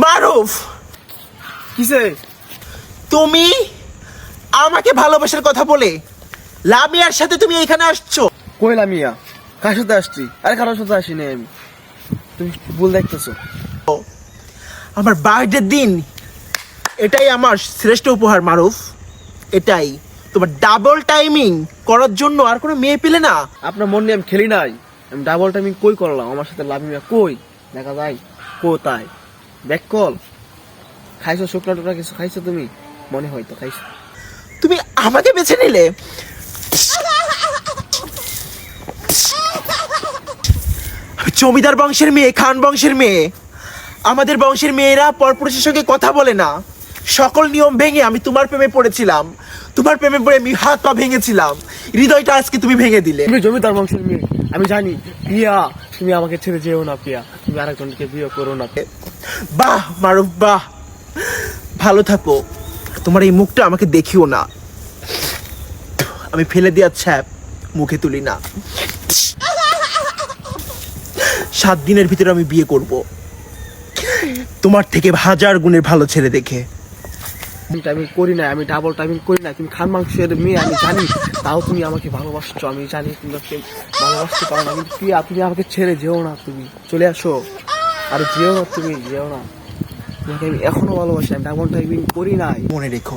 মারুফ, কিসে? তুমি আমাকে ভালোবাসার কথা বলে লামিয়ার সাথে তুমি এখানে আসছো? কই লামিয়া? কার সাথে আসছি? আরে কারোর সাথে আসিনি আমি। তুমি ভুল দেখতেছো। আমার বার্থডে দিন, এটাই আমার শ্রেষ্ঠ উপহার মারুফ। এটাই তোমার ডাবল টাইমিং করার জন্য আর কোনো মেয়ে পেলে না? আপনার মন নিয়ে আমি খেলি নাই। আমি ডাবল টাইমিং কই করলাম? আমার সাথে লামিয়া কই দেখা যায়? কোথায়? ব্যাক কল খাইছো? শুকনা টুকরা কিছু খাইছো তুমি? মনে হয় তো খাইছো। তুমি আমাকে বেছে নিলে। আমি জমিদার বংশের মেয়ে, খান বংশের মেয়ে। আমাদের বংশের মেয়েরা পরপুরুষের সঙ্গে কথা বলে না। সকল নিয়ম ভেঙে আমি তোমার প্রেমে পড়েছিলাম। তোমার প্রেমে পড়ে আমি হাত পা ভেঙেছিলাম। হৃদয়টা আজকে তুমি ভেঙে দিলে। তুমি জমিদার বংশের মেয়ে, আমি জানি। প্রিয়া, তুমি আমাকে ছেড়ে যেও না প্রিয়া। তুমি আরেকজনকে বিয়ে করো না। বাহ মারুফ, বাহ, ভালো থাকো। তোমার এই মুখটা আমাকে দেখিও না। আমি ফেলে দেওয়ার ছ্যাপ মুখে তুলি না। 7 দিনের ভিতরে আমি বিয়ে করব, তোমার থেকে 1000 গুণের ভালো ছেলে দেখে। টাইমিং করি না, আমি ডাবল টাইমিং করি না। তুমি খান মাংসের মেয়ে, আমি জানি। তাও তুমি আমাকে ভালোবাসছো, আমি জানি তুমি ভালোবাসতে পারো না। কিন্তু প্রিয়া, তুমি আমাকে ছেড়ে যেও না। তুমি চলে আসো। আর যেও না, তুমি যেও না। তোমাকে আমি এখনো ভালোবাসি। আমি ডাবল টাইমিং করি নাই। মনে রেখো।